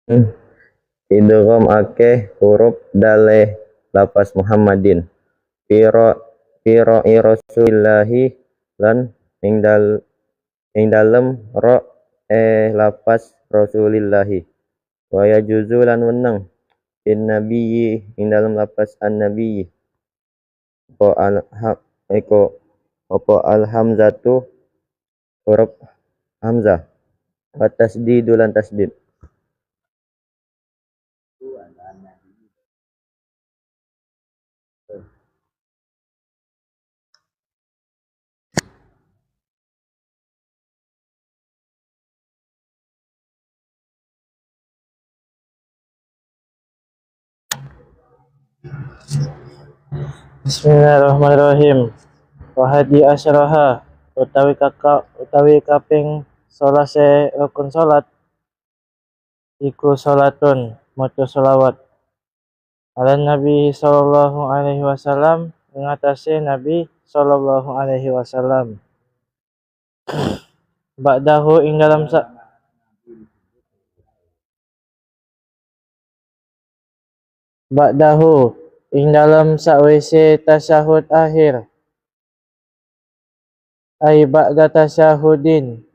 idgham akeh huruf daleh lafaz Muhammadin piro rasulillahi lan ing dalem ro lafaz rasulillahi wa yajuzu lan weneng bin nabiyyi ing dalem lafaz an-nabiyyi apa al-hamzatu huruf hamzah wa tasdidu lan tasdid. Bismillahirrahmanirrahim. Wahadi asyaraha utawi kaping 11 rukun salat iku salatun maca selawat ala Nabi sallallahu alaihi wasallam ing atase Nabi sallallahu alaihi wasallam ba'dahu ing dalam sakwise tasyahud akhir ai ba'da tasyahudin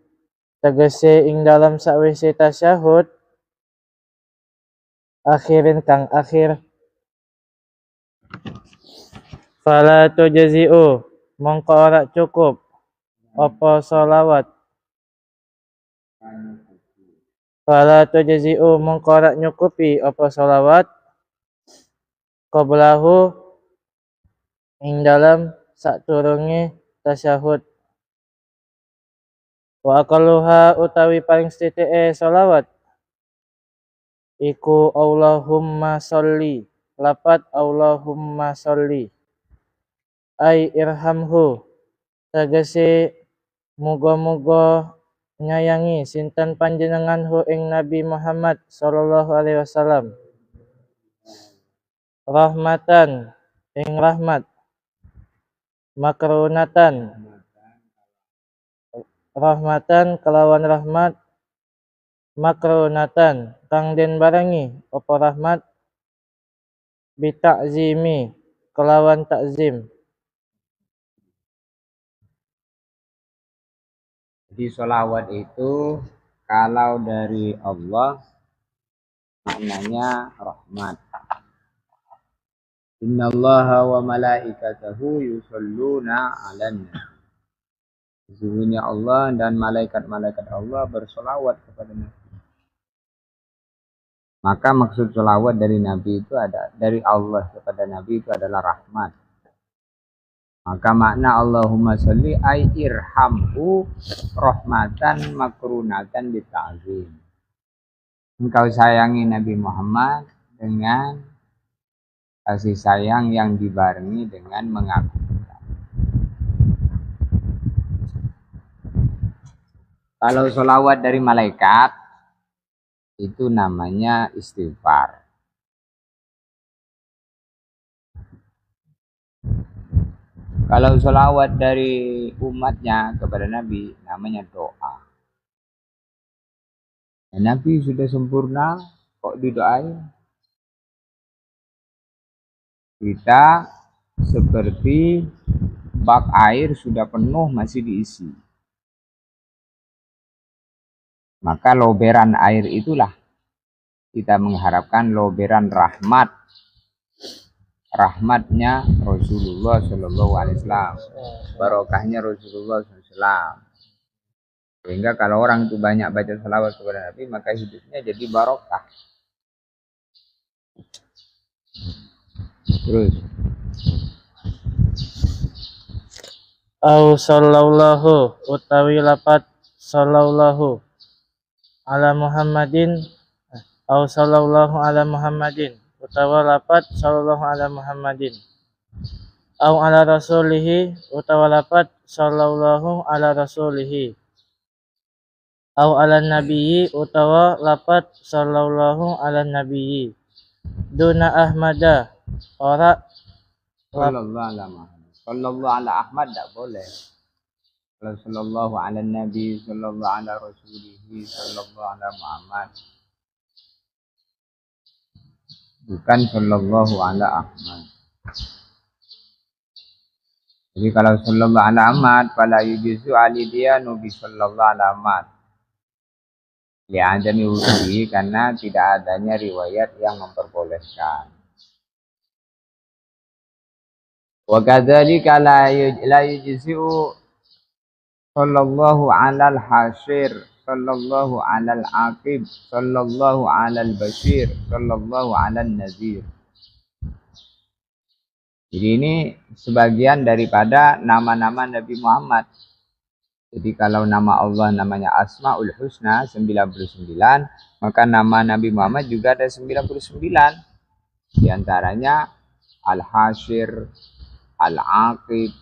tegese ing dalam sakwise tasyahud akhirin kang akhir fala tujzi'u mongko ora cukup apa sholawat fala tujzi'u mongko ora nyukupi apa sholawat qablahu ing dalam saturunge tasyahud wa aqalluha utawi paling sithike sholawat iku Allahumma sholli lapat Allahumma sholli ai irhamhu tegese muga-muga nyayangi sinten panjenenganhu ing Nabi Muhammad sallallahu alaihi wasallam rahmatan ing rahmat makrunatan rahmatan kelawan rahmat makrunatan kang den barengi apa rahmat bita'zimi kelawan takzim. Jadi sholawat itu kalau dari Allah maknanya rahmat. Innallaha wa malaikatahu yusholluna 'alan nabi. Sesungguhnya Allah dan malaikat-malaikat Allah bersolawat kepada Nabi. Maka maksud sholawat dari Nabi itu dari Allah kepada Nabi itu adalah rahmat. Maka makna Allahumma sholli ay irhamhu rahmatan makrunatan bita'zim. Engkau sayangi Nabi Muhammad dengan kasih sayang yang dibarengi dengan mengagumkan. Kalau sholawat dari malaikat itu namanya istighfar. Kalau sholawat dari umatnya kepada Nabi namanya doa. Dan Nabi sudah sempurna kok didoain. Kita seperti bak air sudah penuh masih diisi. Maka loberan air itulah kita mengharapkan loberan rahmat. Rahmatnya Rasulullah Shallallahu Alaihi Wasallam, barokahnya Rasulullah SAW. Sehingga kalau orang itu banyak baca salawat kepada Nabi, maka hidupnya jadi barokah. Terus. Au sallallahu utawi lapat sallallahu ala Muhammadin au sallallahu ala Muhammadin utawa lapat sallallahu ala Muhammadin au ala rasulihi utawa lapat sallallahu ala rasulihi au ala nabiyyi utawa lapat sallallahu ala nabiyyi duna ahmada ora sallallahu ala Ahmad tak boleh. Kalau sallallahu ala nabi, sallallahu ala rasulihi, sallallahu ala Muhammad bukan sallallahu ala Ahmad. Jadi kalau sallallahu ala Ahmad fala yujizu alidiyanu bi sallallahu ala Ahmad. Ya ada miwuhi karena tidak adanya riwayat yang memperbolehkan. Wa kadzalika la yujzi'u sallallahu alal hasir, sallallahu alal aqib, sallallahu alal bashir, sallallahu alal nazir. Jadi ini sebagian daripada nama-nama Nabi Muhammad. Jadi kalau nama Allah namanya Asmaul Husna 99, maka nama Nabi Muhammad juga ada 99. Di antaranya Al-Hashir, Al-Aqib,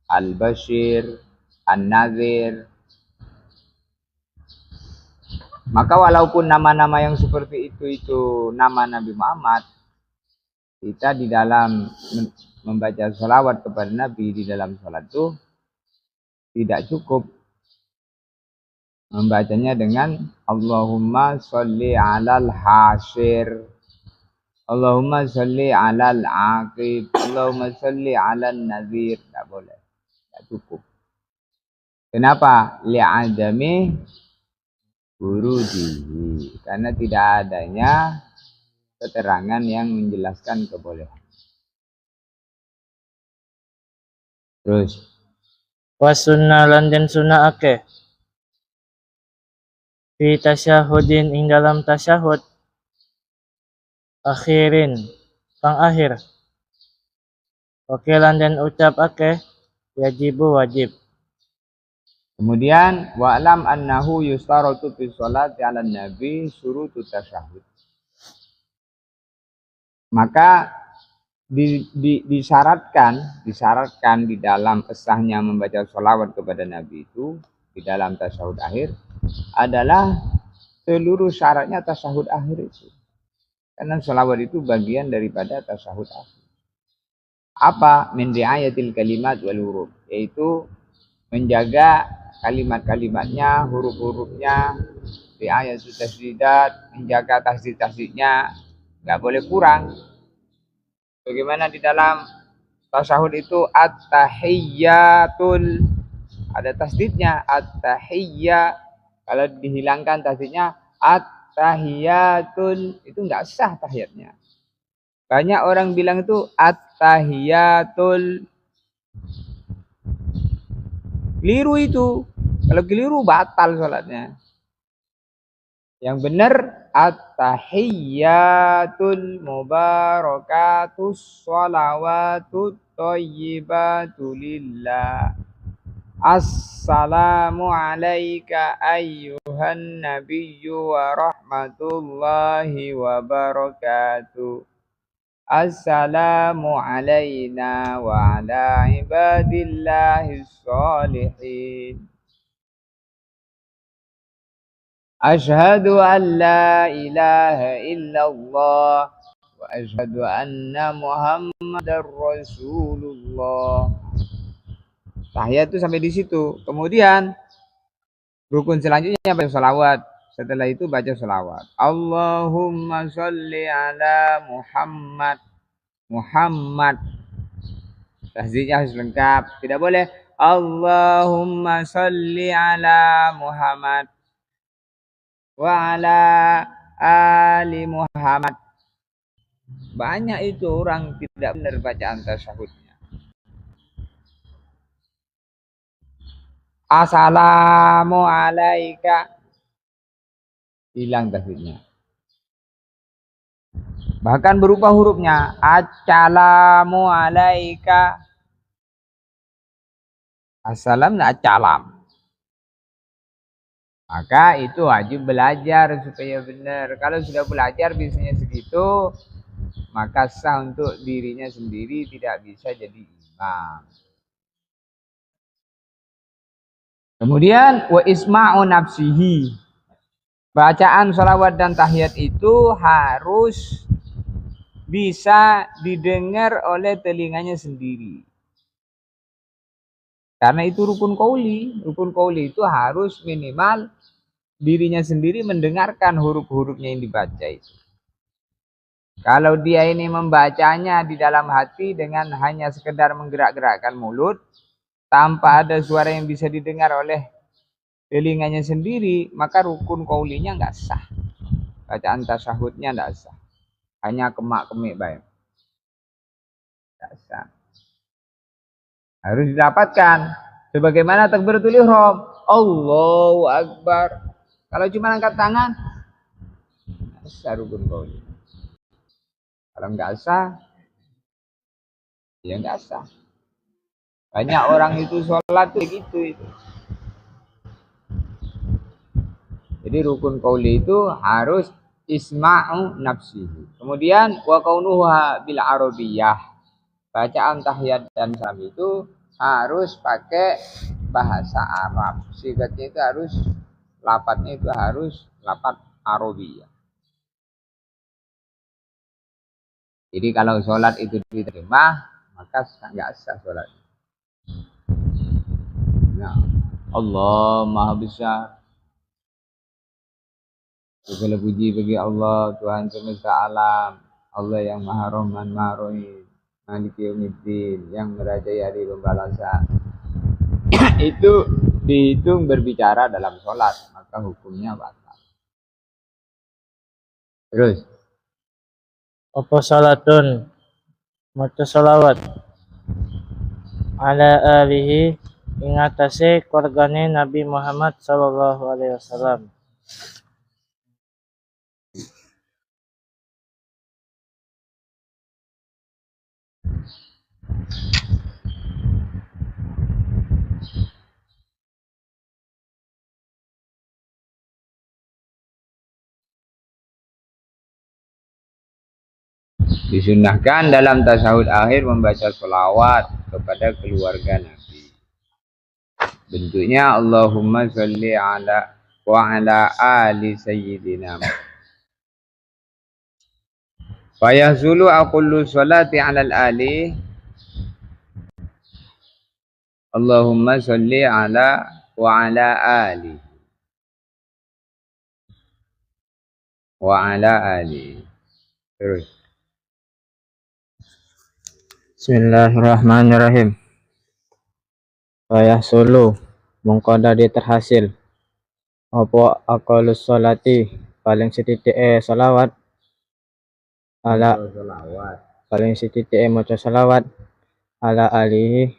Al-Bashir, An-Nazir. Maka walaupun nama-nama yang seperti itu nama Nabi Muhammad, kita di dalam membaca sholawat kepada Nabi di dalam sholat itu tidak cukup membacanya dengan Allahumma sholli alal hashir, Allahumma sholli alal aqib, Allahumma sholli alal nazir. Tidak boleh, tidak cukup. Kenapa? Li'adami wurudihi, karena tidak adanya keterangan yang menjelaskan kebolehan. Terus Wa sunnah lan den sunnah akeh. Fi tasyahudin ing dalam tasyahud akhirin kang akhir. Oke lan den ucap akeh yajibu wajib. kemudian wa'lam annahu yustaratu fi sholati 'alan nabi syurutut tasyahud. Maka disyaratkan di dalam sahnya membaca sholawat kepada Nabi itu di dalam tasyahud akhir adalah seluruh syaratnya tasyahud akhir itu. Karena sholawat itu bagian daripada tasyahud akhir. Apa? Min riayatil kalimat wal huruf, yaitu menjaga kalimat-kalimatnya, huruf-hurufnya, riayatul tasdidat, menjaga tasdid-tasdidnya, nggak boleh kurang. Bagaimana di dalam tasyahud itu at-tahiyyatul, ada tasdidnya at-tahiyya. Kalau dihilangkan tasdidnya at-tahiyyatul, itu enggak sah tahiyatnya. Banyak orang bilang itu at-tahiyyatul. Keliru itu. Kalau keliru batal salatnya. Yang benar at-tahiyyatul mubarakatus sholawatut thayyibatu lillah. Assalamu alayka ayyuhan nabiyyu wa rahmatullahi wa barakatuh. Assalamu alayna wa ala ibadillahis sholihin. Asyhadu an la ilaha illallah wa asyhadu anna Muhammadar Rasulullah. Tahiyat itu sampai di situ. Kemudian rukun selanjutnya baca sholawat. Setelah itu baca sholawat. Allahumma sholli ala Muhammad. Muhammad. Tasdidnya harus lengkap. Tidak boleh Allahumma sholli ala Muhammad wa ala ali Muhammad. Banyak itu orang tidak benar bacaan tasyahudnya. Assalamu alayka, hilang tasdidnya. Bahkan berupa hurufnya assalamu alayka. Assalam dan assalam. Maka itu wajib belajar supaya benar. Kalau sudah belajar biasanya segitu, maka sah untuk dirinya sendiri, tidak bisa jadi imam. Kemudian wa isma'u nafsihi. Bacaan sholawat dan tahiyat itu harus bisa didengar oleh telinganya sendiri. Karena itu rukun qauli. Rukun qauli itu harus minimal dirinya sendiri mendengarkan huruf-hurufnya yang dibaca itu. Kalau dia ini membacanya di dalam hati dengan hanya sekedar menggerak-gerakkan mulut, tanpa ada suara yang bisa didengar oleh telinganya sendiri, maka rukun qaulinya nggak sah. Bacaan tasyahudnya nggak sah. Hanya kemak-kemik baik. Nggak sah. Harus didapatkan. Sebagaimana takbiratul ihram. Allahu Akbar. Kalau cuma angkat tangan, nggak sah rukun qauli. Kalau nggak sah, ya nggak sah. Banyak orang itu sholat tuh gitu itu. Jadi rukun qauli itu harus isma'u nafsihi. Kemudian wa kaunuha bil arabiyyah. Bacaan tahiyat dan salam itu harus pakai bahasa Arab. Sifatnya itu harus, lafadznya itu harus lafadz Arabiyah. Jadi kalau sholat itu diterima, maka nggak sah sholat. Nah, Allah Maha Besar. Segala puji bagi Allah, Tuhan semesta alam. Allah yang Maha Rahman, Maha Rahim. Maliki Yaumiddin, yang merajai hari pembalasan. Itu dihitung berbicara dalam sholat, maka hukumnya batal. Terus, Apa salatun maca salawat ala alihi ing atase keluargane Nabi Muhammad sallallahu alaihi wasallam. disunahkan dalam tasawuf akhir membaca sholawat kepada keluarga Nabi. Bentuknya Allahumma sholli ala wa ala ali sayyidina Muhammad. Fayahzulu aqullu sholati ala ali Allahumma sholli ala wa ala ali wa ala ali. Terus. Bismillahirrahmanirrahim. Wayah sulu mongko dadi terhasil apa aqalus sholati paling setitik salawat ala paling setitik maca salawat ala ali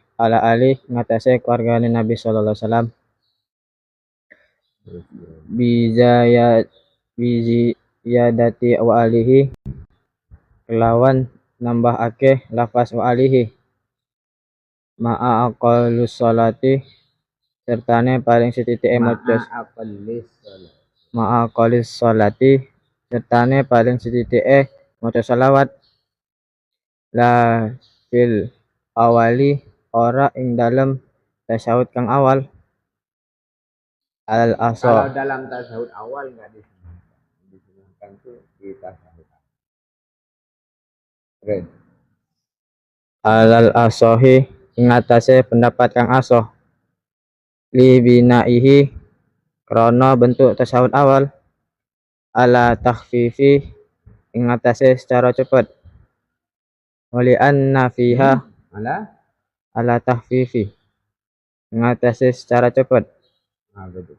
ngatasé keluargane Nabi sallallahu alaihi wasallam biziyadati wa alihi kelawan nambah akeh lafaz wa alihi ma'a aqallus sholati sertane paling setitik maca ma'a aqallis sholati sertane paling setitik maca salawat la fil awali ora ing dalem tasyahud kang awal al aso Kalau dalam tasawuf awal nggak disunahkan tuh di tasawuf. Terus. alal asohi ing atase pendapat kang asoh li binaihi krana bentuk tasyahud awal ala takhfifi ing atase secara cepat wali anna fiha ala takhfifi ing atase secara cepat. Nah, betul.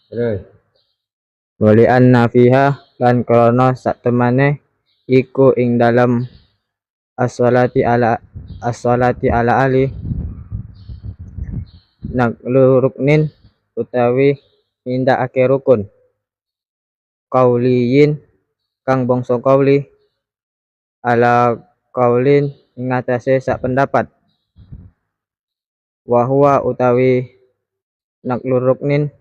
Terus. Wali anna fiha lan krana sak temane iku ing dalam as-sholati ala ali naqlu ruknin utawi nindakake rukun qauliyin kang bangsa qauli ala qaulin ing atase sak pendapat wa huwa utawi naqlu ruknin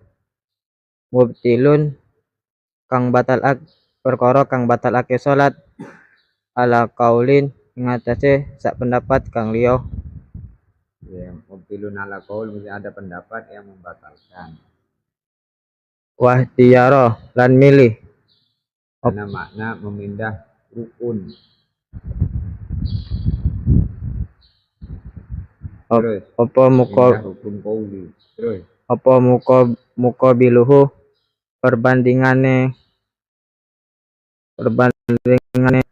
mubtilun kang perkara kang batalake salat ala qaulin ing atase sak pendapat kang liya. Ya, mubtilun ala qaul mesti ada pendapat yang membatalkan. Wahtiyara lan milih Karena makna memindah rukun. Terus. apa muka Memindah rukun qauli. Terus. apa muqabiluhu perbandingane perbandingane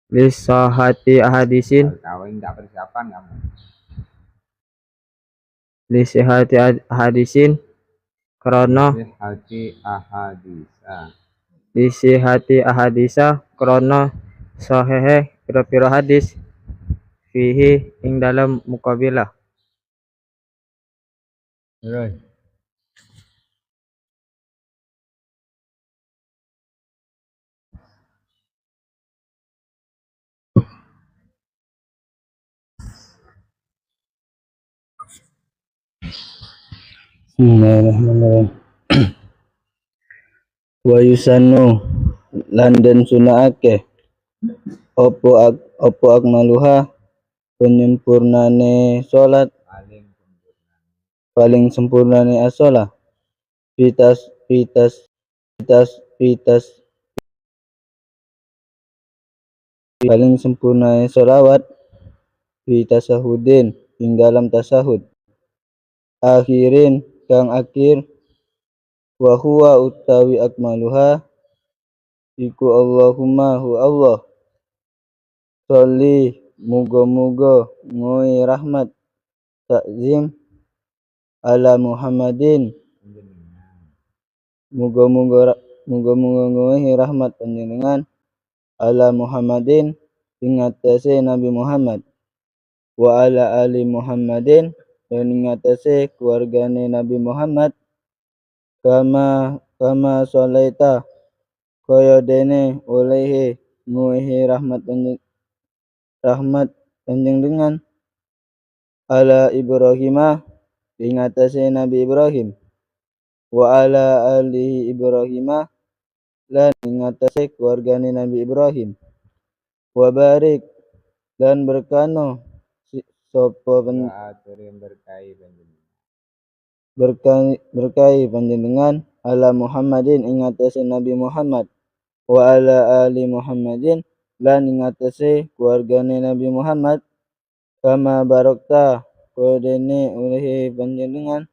lisahati ahadisin Tahu enggak persiapan kamu? lisihati ahadisin krono Hati ahadisa. lisihati ahadisa krono sahehe pira-pira hadis fihi ing dalam muqabilah. Terus. Bismillahirrahmanirrahim. Wa yusannu lan den sunnaake opo akmaluha penyempurnane salat paling sempurnane as-shalah pitas paling sempurnane sholawat fi tasahudin ing dalam tasahud akhirin kang akhir wa huwa utawi akmaluha iku Allahumma hu Allah sholli muga-muga ngoe rahmat takzim ala Muhammadin muga-muga ngoe rahmat panjenengan ala Muhammadin ing atase Nabi Muhammad wa ala ali Muhammadin dan ing atase keluargane Nabi Muhammad kama sholaita kaya dene olehe nguehi rahmat panjenengan ala Ibrahimah ing atase Nabi Ibrahim wa ala ali Ibrahimah lan ing atase keluargane Nabi Ibrahim wa barik dan berkano sapa berkahi panjenengan ala Muhammadin ing atase Nabi Muhammad wa ala ali Muhammadin lan ing atase keluargane Nabi Muhammad kama barokta kodene oleh panjenengan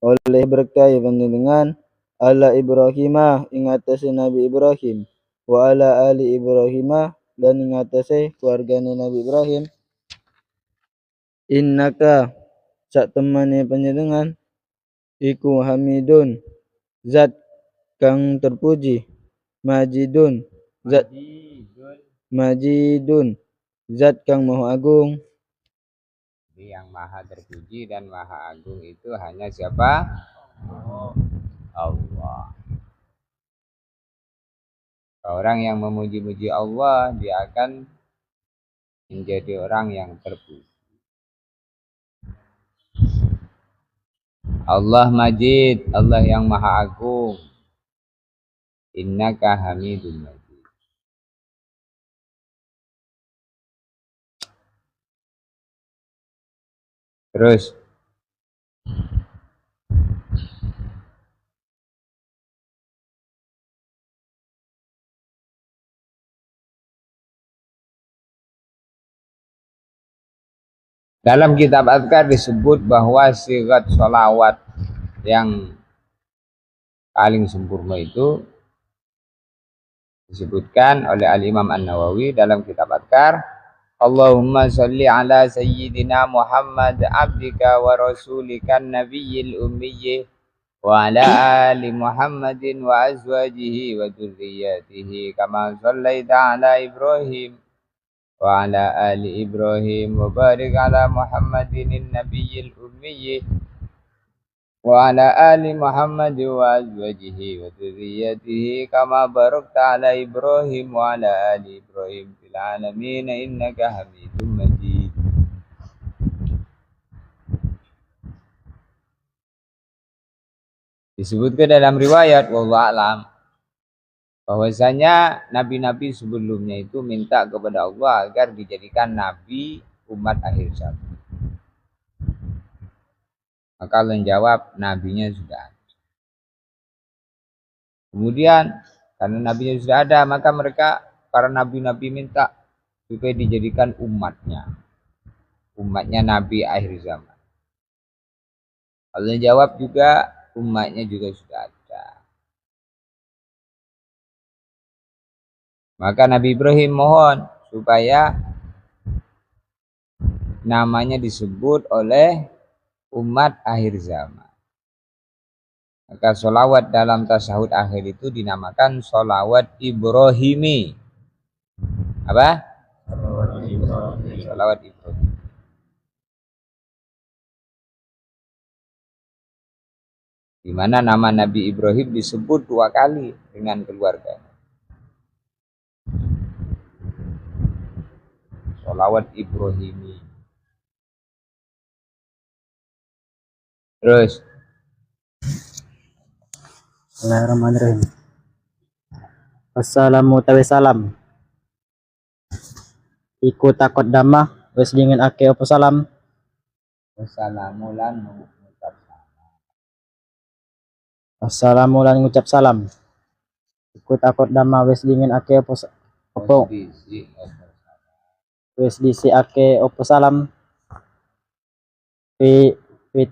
oleh berkahi panjenengan ala Ibrahimah ing atase Nabi Ibrahim wa ala ali Ibrahimah dan ing atase keluargane Nabi Ibrahim innaka sak temane panjenengan iku hamidun zat kang terpuji majidun zat kang maha agung. Jadi yang maha terpuji dan maha agung itu hanya siapa? Allah. Orang yang memuji-muji Allah, dia akan menjadi orang yang terpuji. Allah Majid, Allah yang maha agung. Innaka hamidun majid. Terus dalam kitab Adhkar disebut bahwa sigat sholawat yang paling sempurna itu disebutkan oleh Al-Imam An-Nawawi dalam kitab Adhkar. Allahumma sholli ala sayyidina Muhammad abdika wa rasulika nabiyil ummiyyi wa ala ali Muhammadin wa azwajihi wa dzurriyyatihi kama shallaita ala Ibrahim wa ala ali Ibrahim wa barik ala Muhammadin nabiyil ummiyyi wa ala ali Muhammad wa azwajihi wa dzurriyyatihi kama barakta ala Ibrahim wa ala ali Ibrahim fil alamin innaka Hamidum Majid. Disebutkan dalam riwayat wallahu alam bahwasanya nabi-nabi sebelumnya itu minta kepada Allah agar dijadikan nabi umat akhir zaman. Maka Allah jawab, nabinya sudah ada. Kemudian karena nabinya sudah ada, maka mereka para nabi-nabi minta supaya dijadikan umatnya nabi akhir zaman. Allah jawab juga, umatnya juga sudah ada. Maka Nabi Ibrahim mohon supaya namanya disebut oleh umat akhir zaman. Maka sholawat dalam tasahud akhir itu dinamakan sholawat Ibrahimi. Apa? Sholawat Ibrahim. Di mana nama Nabi Ibrahim disebut 2 kali dengan keluarganya. Sholawat Ibrahimi. Terus Bismillahirrahmanirrahim. Assalamu salam. Iku takut dama wis dingin ake opo salam. wassalamu lan mengucap salam. Assalamu lan ngucap salam. Iku takut dama wis dingin ake opo wis disi ake opo salam. Fi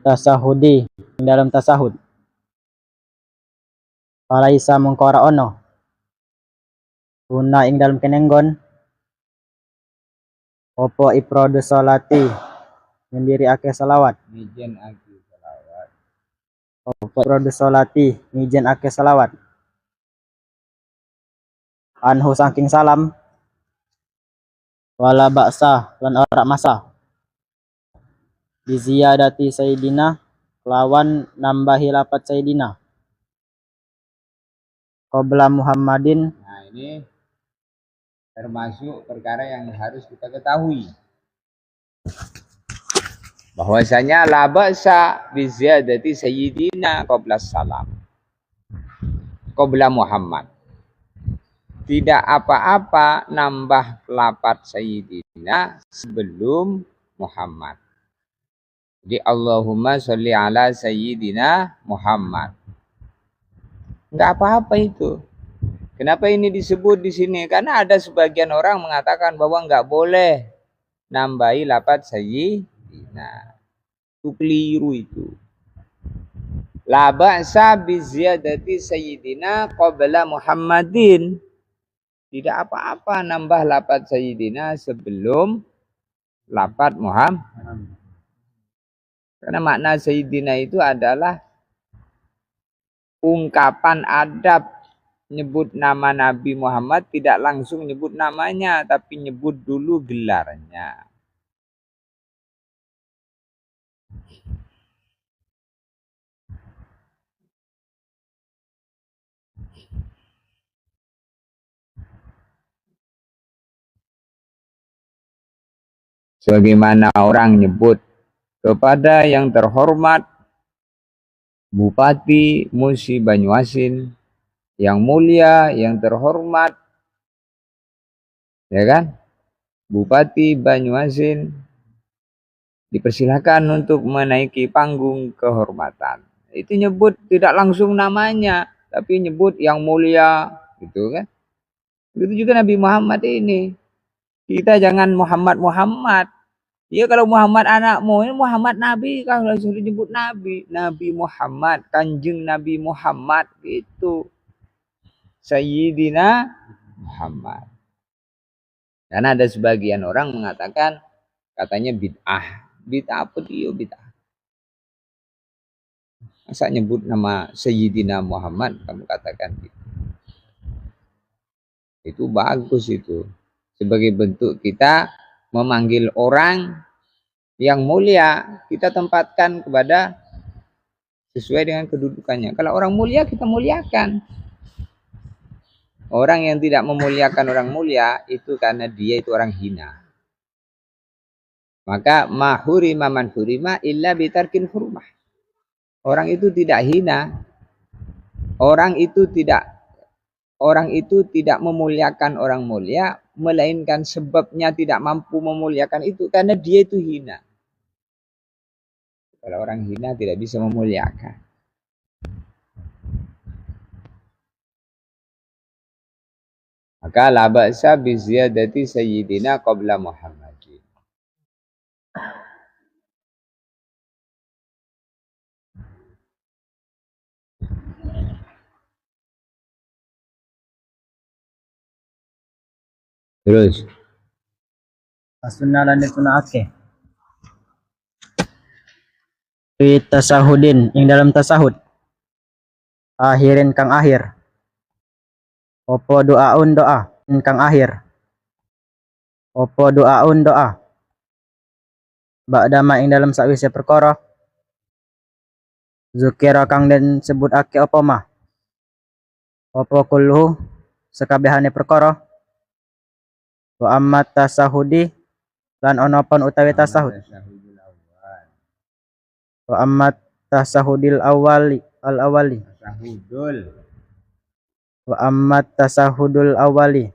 tasahudi ing dalam tasahud. Falaisa mengkora ono. Guna ing dalam kenenggon. Opo iprodu sholati mendiri ake salawat. Mijen aki salawat. Opo iprodu sholati mijen ake salawat. Anhu saking salam. Wala baksa lan ora masa. Biziyadati sayyidina lawan nambahi lapat sayyidina. Qabla Muhammadin. Nah, ini termasuk perkara yang harus kita ketahui. Bahwasanya la ba'sa bi ziyadati sayyidina qabla salam. Qabla Muhammad. Tidak apa-apa nambah lapat sayyidina sebelum Muhammad. Jadi Allahumma sholli ala sayyidina Muhammad. Enggak apa-apa itu. Kenapa ini disebut di sini? Karena ada sebagian orang mengatakan bahwa enggak boleh nambahi lapat sayyidina. Itu keliru itu. La ba'sa bi ziyadati sayyidina qabla Muhammadin. Tidak apa-apa nambah lapat sayyidina sebelum lapat Muhammad. Karena makna sayyidina itu adalah ungkapan adab nyebut nama Nabi Muhammad, tidak langsung nyebut namanya, tapi nyebut dulu gelarnya. Sebagaimana orang nyebut kepada yang terhormat Bupati Musi Banyuasin, yang mulia, yang terhormat, ya kan? Bupati Banyuasin dipersilakan untuk menaiki panggung kehormatan. Itu nyebut tidak langsung namanya, tapi nyebut yang mulia, gitu kan? Begitu juga Nabi Muhammad ini. Kita jangan Muhammad. Ya kalau Muhammad anakmu, ini Muhammad Nabi, kalau sudah disebut Nabi, Nabi Muhammad, Kanjeng Nabi Muhammad gitu. Sayyidina Muhammad. Karena ada sebagian orang mengatakan katanya bid'ah. Bid'ah apa dia bid'ah? Masa nyebut nama Sayyidina Muhammad kamu katakan gitu. Itu bagus itu. Sebagai bentuk kita memanggil orang yang mulia, kita tempatkan kepada sesuai dengan kedudukannya. Kalau orang mulia kita muliakan. Orang yang tidak memuliakan orang mulia itu karena dia itu orang hina. Maka mahurima man hurima illa bitarkin hurmah. Orang itu tidak hina. Orang itu tidak memuliakan orang mulia, melainkan sebabnya tidak mampu memuliakan itu karena dia itu hina. Kalau orang hina tidak bisa memuliakan. Maka la ba'sa bi ziyadati sayyidina qabla Muhammadin. Terus As-sunnah lan disunahake. Fi tasahudin ing dalam tasahud. Akhirin kang akhir. Opo doaun doa kang akhir. Opo doaun doa. Ba'da ma ing dalam sakwise perkara. Zukira kang den sebutake apa mah. Opo kulhu sekabehane perkara. Wa amma tasahudi lan ono pon utawi tasahud. Tasyahudul awal. Wa amma tasahudil awali al-awali. Tasyahudul. Wa amma tasahudul awali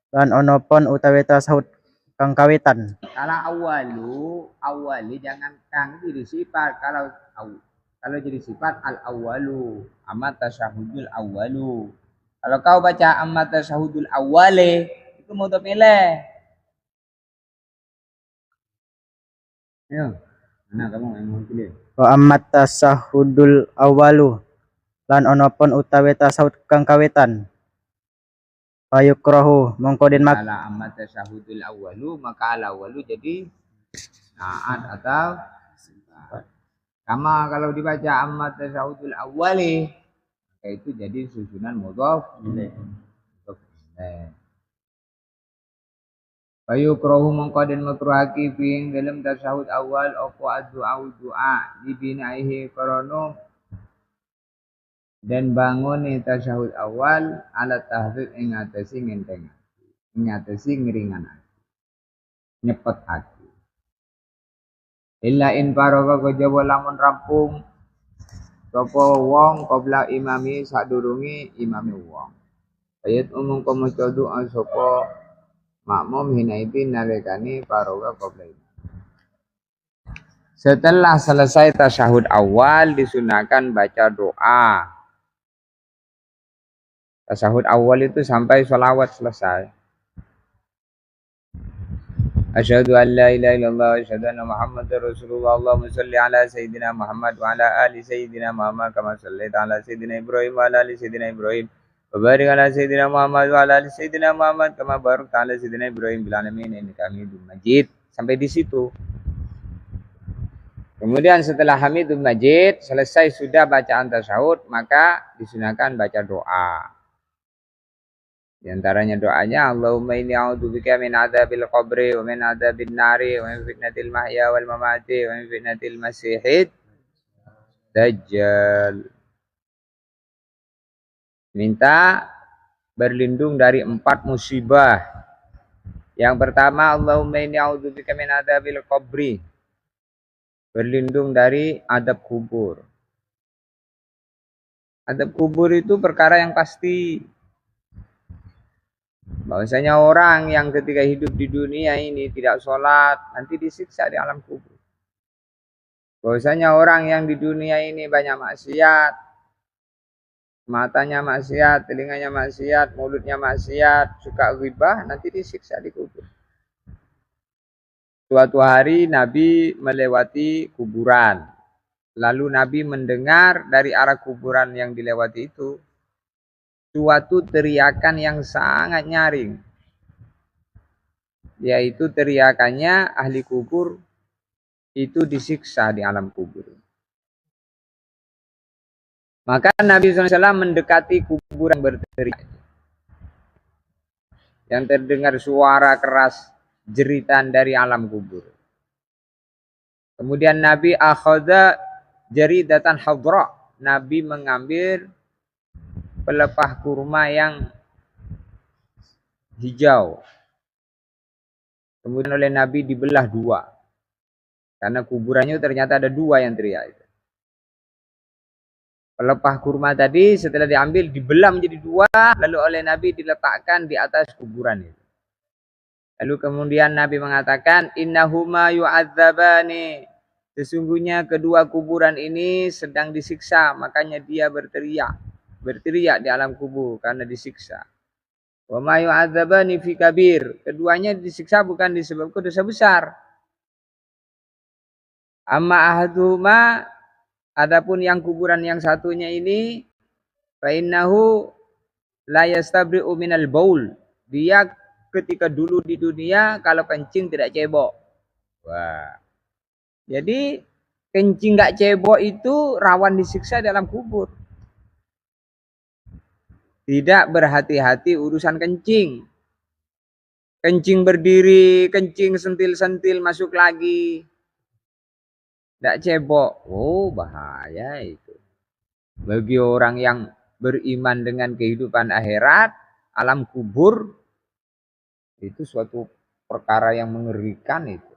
lan ono pon utawi tasahud kang kawitan. Kalau awali jangan kang jadi sifat. Kalau jadi sifat al awalu, amat tasyahudul awalu. Kalau kau baca amat tasyahudul awale, itu mau pilih. Ayo, mana kamu yang mau pilih? Wa amma tasahudul awalu lan ono pon utawi tasahud kang kawitan. Fayukrahu mongko den mak Kalau amat tasyahudul awalu, maka al awalu jadi naat atau sifat. Sama kalau dibaca amat tasyahudul awali, maka itu jadi susunan mudhaf ilaih. Fayukrahu mongko den makruhake fi dalam tasyahud awal apa doa dibinaihi krana dan bangun tasyahud awal ala tahdzib ing atase ngenteng. Ing atase ngringanake. Nyepetake. Illa in paraga kejaba lamun rampung sapa wong qabla imami sadurunge imame wong. Ayat umum maca doa sapa makmum hinaipin nalikane paraga qabla imam. Setelah selesai tasyahud awal disunahkan baca doa. Tasyahud awal itu sampai sholawat selesai. Asyhadu an la ilaha illallah wa asyhadu anna Muhammadar Rasulullah. Allahumma shalli ala sayyidina Muhammad wa ala ali sayyidina Muhammad kama shallaita ala sayyidina Ibrahim wa ala ali sayyidina Ibrahim. Wa barik ala sayyidina Muhammad wa ala ali sayyidina Muhammad kama barakta ala sayyidina Ibrahim bil alamin innaka Hamidum Majid. Sampai di situ. Kemudian setelah Hamidum Majid selesai sudah bacaan tasyahud, maka disunahkan baca doa. Di antaranya doanya Allahumma inni a'udzubika min adzabil qabri wa min adzabin nari wa min fitnatil mahya wal mamati wa min fitnatil masihid dajjal. Minta berlindung dari 4 musibah. Yang pertama Allahumma inni a'udzubika min adzabil qabri. Berlindung dari adab kubur. Adab kubur itu perkara yang pasti. Bahwasanya orang yang ketika hidup di dunia ini tidak sholat, nanti disiksa di alam kubur. Bahwasanya orang yang di dunia ini banyak maksiat, matanya maksiat, telinganya maksiat, mulutnya maksiat, suka ghibah, nanti disiksa di kubur. Suatu hari Nabi melewati kuburan. Lalu Nabi mendengar dari arah kuburan yang dilewati itu suatu teriakan yang sangat nyaring, yaitu teriakannya ahli kubur itu disiksa di alam kubur. Maka Nabi SAW mendekati kubur yang berteriak, yang terdengar suara keras jeritan dari alam kubur. Kemudian Nabi akhadha jaridatan hadra, Nabi mengambil pelepah kurma yang hijau. Kemudian oleh Nabi dibelah 2. Karena kuburannya ternyata ada 2 yang teriak. Pelepah kurma tadi setelah diambil dibelah menjadi 2, lalu oleh Nabi diletakkan di atas kuburan itu. Lalu kemudian Nabi mengatakan innahuma yu'adzabani Sesungguhnya kedua kuburan ini sedang disiksa, makanya dia berteriak di alam kubur karena disiksa. Wa ma yu'adzabani fi kabir. Keduanya disiksa bukan disebabkan dosa besar. Amma ahaduhuma, adapun yang kuburan yang satunya ini, fa innahu la yastabri'u minal baul. Dia ketika dulu di dunia kalau kencing tidak cebok. Wah. Jadi kencing nggak cebok itu rawan disiksa dalam kubur. Tidak berhati-hati urusan kencing. Kencing berdiri, kencing sentil-sentil masuk lagi. Tidak cebok. Oh, bahaya itu. Bagi orang yang beriman dengan kehidupan akhirat, alam kubur, itu suatu perkara yang mengerikan itu.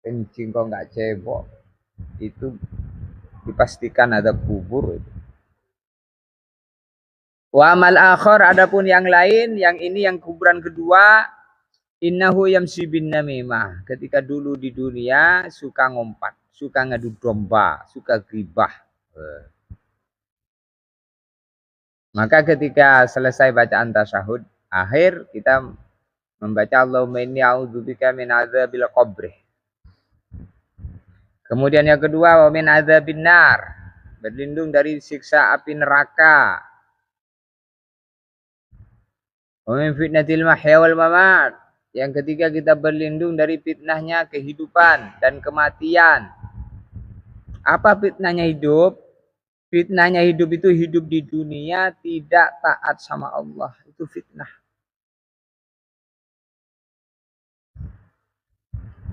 Kencing kok nggak cebok, itu dipastikan ada kubur itu. Wa amal akhar, adapun yang lain, yang ini yang kuburan kedua, innahu yamsi bin namimah. Ketika dulu di dunia suka ngompat, suka ngadu domba, suka ghibah. Maka ketika selesai bacaan tasyahud akhir, kita membaca Allahumma inni a'udzubika min adzabil qabr. Kemudian yang kedua, wa min adzabin nar, berlindung dari siksa api neraka. Wa min fitnatil mahya wal mamat. Yang ketiga, kita berlindung dari fitnahnya kehidupan dan kematian. Apa fitnahnya hidup? Fitnahnya hidup itu hidup di dunia tidak taat sama Allah. Itu fitnah.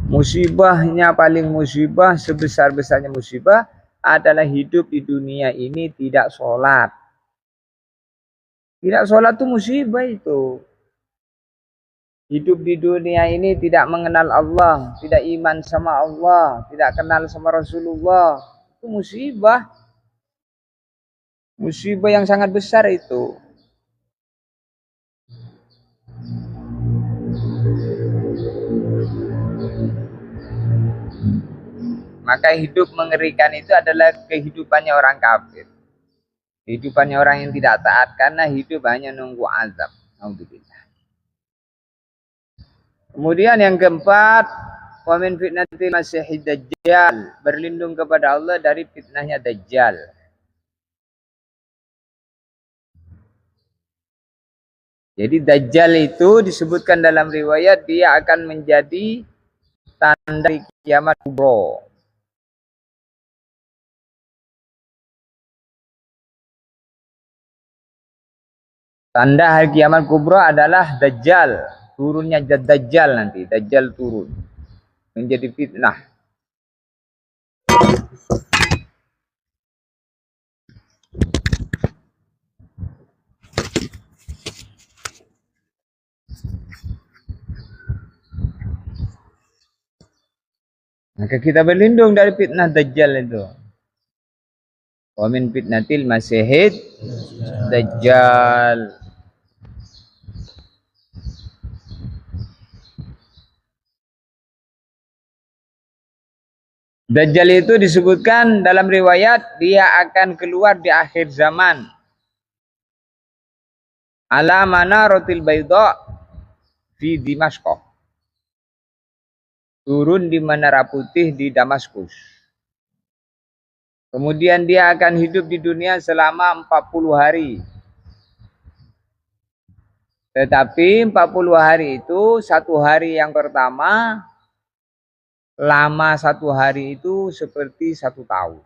Musibahnya paling musibah, sebesar-besarnya musibah adalah hidup di dunia ini tidak sholat. Tidak sholat itu musibah itu. Hidup di dunia ini tidak mengenal Allah, tidak iman sama Allah, tidak kenal sama Rasulullah. Itu musibah. Musibah yang sangat besar itu. Maka hidup mengerikan itu adalah kehidupannya orang kafir. Kehidupannya orang yang tidak taat, karena hidup hanya nunggu azab. Alhamdulillah. Kemudian yang keempat, wa min fitnatil masiihid dajjal, berlindung kepada Allah dari fitnahnya dajjal. Jadi dajjal itu disebutkan dalam riwayat dia akan menjadi tanda kiamat kubro. Tanda hari kiamat kubro adalah dajjal, turunnya dajjal nanti, dajjal turun menjadi fitnah. Maka kita berlindung dari fitnah dajjal itu. Wa min fitnatil masiihid dajjal. Dajjal itu disebutkan dalam riwayat dia akan keluar di akhir zaman. Ala manaratil bayda fi Dimashq. Turun di menara putih di Damaskus. Kemudian dia akan hidup di dunia selama 40 hari. Tetapi 40 hari itu, satu hari yang pertama lama, satu hari itu seperti 1 tahun.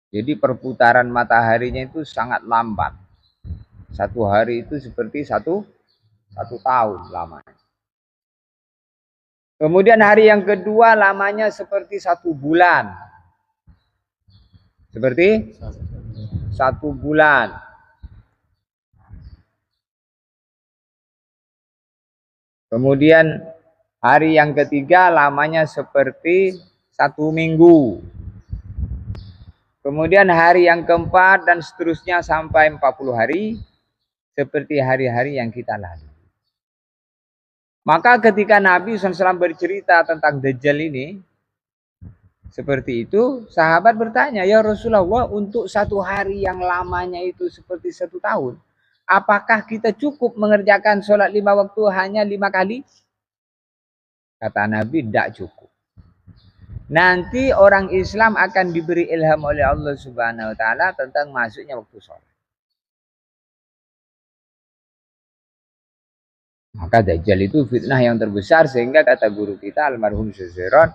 Jadi perputaran mataharinya itu sangat lambat. 1 hari itu seperti satu tahun lamanya. Kemudian hari yang kedua lamanya seperti 1 bulan. Seperti 1 bulan. Kemudian hari yang ketiga lamanya seperti 1 minggu. Kemudian hari yang keempat dan seterusnya sampai 40 hari seperti hari-hari yang kita lalui. Maka ketika Nabi SAW bercerita tentang Dajjal ini, seperti itu, sahabat bertanya, ya Rasulullah, untuk satu hari yang lamanya itu seperti 1 tahun, apakah kita cukup mengerjakan sholat 5 waktu hanya 5 kali? Kata Nabi, tidak cukup. Nanti orang Islam akan diberi ilham oleh Allah Subhanahu wa taala tentang masuknya waktu sholat. Maka Dajjal itu fitnah yang terbesar, sehingga kata guru kita almarhum Syaikhul,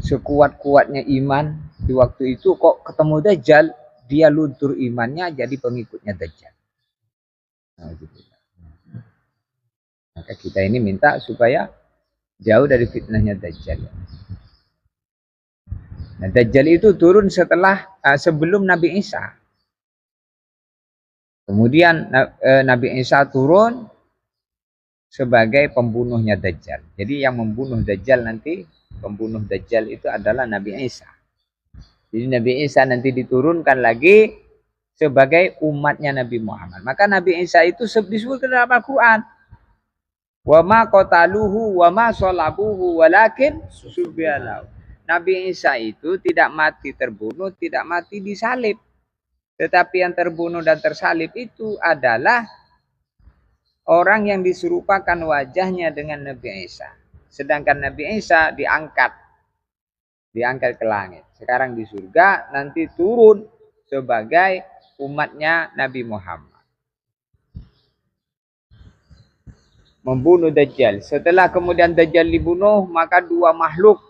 sekuat-kuatnya iman di waktu itu kok ketemu Dajjal, dia luntur imannya jadi pengikutnya Dajjal. Maka kita ini minta supaya jauh dari fitnahnya Dajjal. Nah, Dajjal itu turun sebelum Nabi Isa. Kemudian Nabi Isa turun sebagai pembunuhnya Dajjal. Jadi yang membunuh Dajjal nanti, pembunuh Dajjal itu adalah Nabi Isa. Jadi Nabi Isa nanti diturunkan lagi sebagai umatnya Nabi Muhammad. Maka Nabi Isa itu disebut dalam Al-Quran. Wa ma qataluhu wa ma salabuhu walakin subhanahu. Nabi Isa itu tidak mati terbunuh, tidak mati disalib. Tetapi yang terbunuh dan tersalib itu adalah orang yang diserupakan wajahnya dengan Nabi Isa. Sedangkan Nabi Isa diangkat ke langit. Sekarang di surga, nanti turun sebagai umatnya Nabi Muhammad. Membunuh Dajjal. Setelah kemudian Dajjal dibunuh, maka 2 makhluk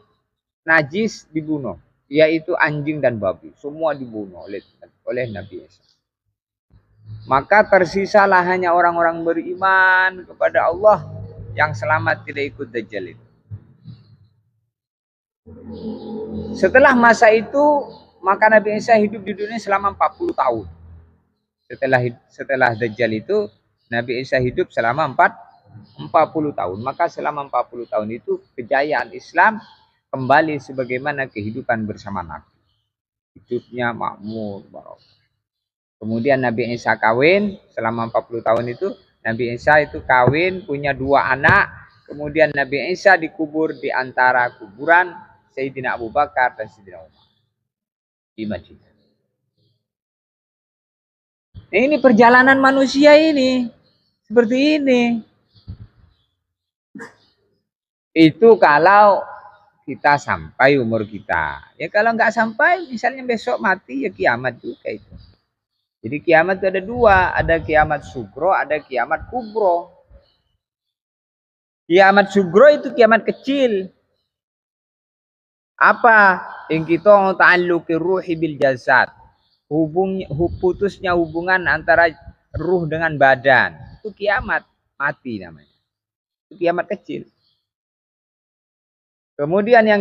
najis dibunuh, yaitu anjing dan babi. Semua dibunuh oleh Nabi Isa. Maka tersisalah hanya orang-orang beriman kepada Allah yang selamat tidak ikut Dajjal itu. Setelah masa itu, maka Nabi Isa hidup di dunia selama 40 tahun. Setelah Dajjal itu, Nabi Isa hidup selama 40 tahun. Maka selama 40 tahun itu kejayaan Islam kembali sebagaimana kehidupan bersama Nabi. Hidupnya makmur, barokah. Kemudian Nabi Isa kawin selama 40 tahun itu. Nabi Isa itu kawin, punya 2 anak. Kemudian Nabi Isa dikubur di antara kuburan Sayyidina Abu Bakar dan Sayyidina Umar di Madinah. Nah, ini perjalanan manusia ini seperti ini. Itu kalau kita sampai umur kita. Ya kalau nggak sampai, misalnya besok mati, ya kiamat juga itu. Jadi kiamat itu ada 2, ada kiamat sugro, ada kiamat kubro. Kiamat sugro itu kiamat kecil. Apa? Yang kita ta'alluqi ruhi bil jasad. Putusnya hubungan antara ruh dengan badan. Itu kiamat mati namanya. Itu kiamat kecil. Kemudian yang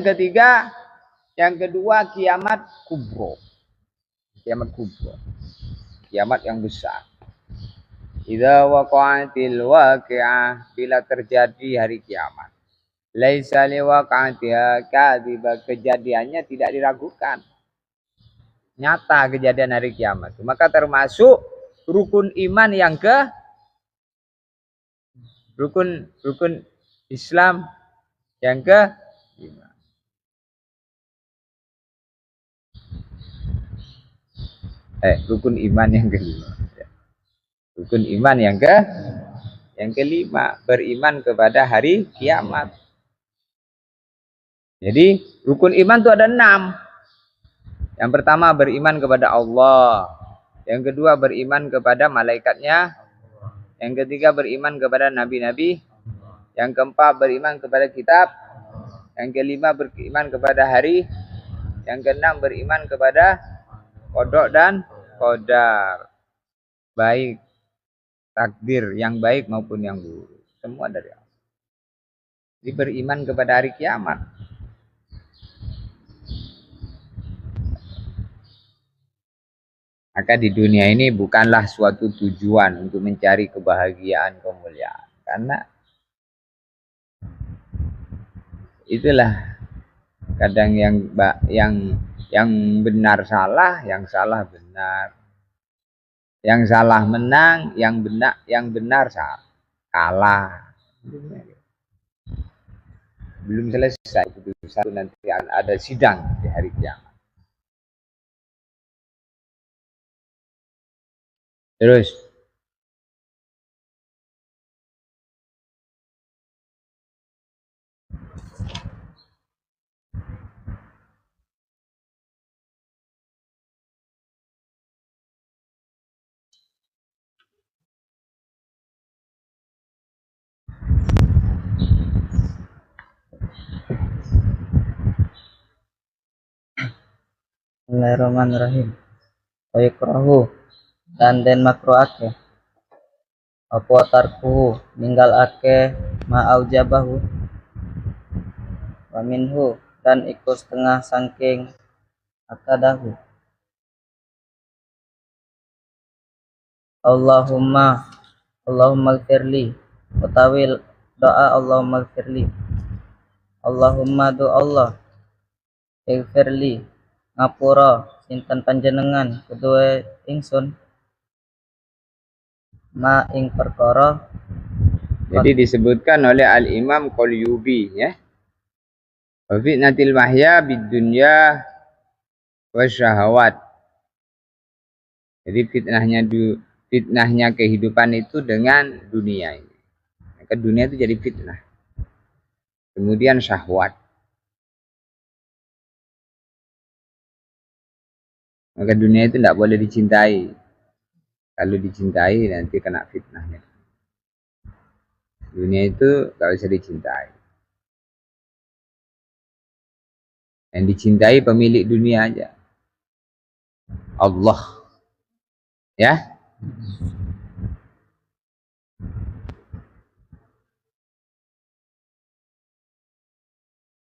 kedua kiamat kubro. Kiamat kubro. Kiamat yang besar. Idza waqa'atil waqi'ah, bila terjadi hari kiamat. Laisa liwaqa'atiha kadhiba, kejadiannya tidak diragukan. Nyata kejadian hari kiamat. Maka termasuk rukun iman yang rukun Islam yang ke 5. Rukun iman yang kelima. Rukun iman yang kelima, beriman kepada hari kiamat. Jadi rukun iman itu ada 6. Yang pertama beriman kepada Allah. Yang kedua beriman kepada malaikatnya. Yang ketiga beriman kepada nabi-nabi. Yang keempat beriman kepada kitab. Yang kelima beriman kepada hari. Yang keenam beriman kepada qada dan qadar. Baik takdir yang baik maupun yang buruk. Semua dari Allah. Jadi beriman kepada hari kiamat. Maka di dunia ini bukanlah suatu tujuan untuk mencari kebahagiaan, kemuliaan. Karena itulah kadang yang benar salah, yang salah benar. Yang salah menang, yang benar kalah. belum selesai putusan, nanti ada sidang di hari kiamat. Terus Bismillahirrahmanirrahim. Wa yukrahu dan den makruhake apa tarkuhu ninggalake ma aujabahu wa minhu dan iku setengah saking akadahu. Allahumma gfirli utawi doa Allahumma gfirli. Allahumma do Allah gfirli ngapura sinten panjenengan kedua ingsun ma ing perkara. jadi disebutkan oleh Al-Imam Qalyubi ya. Wa fitnatil mahya bid dunya wa syahawat. Jadi fitnahnya kehidupan itu dengan dunia ini. Maka dunia itu jadi fitnah. Kemudian syahwat. Maka dunia itu tidak boleh dicintai. Kalau dicintai nanti kena fitnahnya. Dunia itu gak usah dicintai. Yang dicintai pemilik dunia aja. Allah. Ya.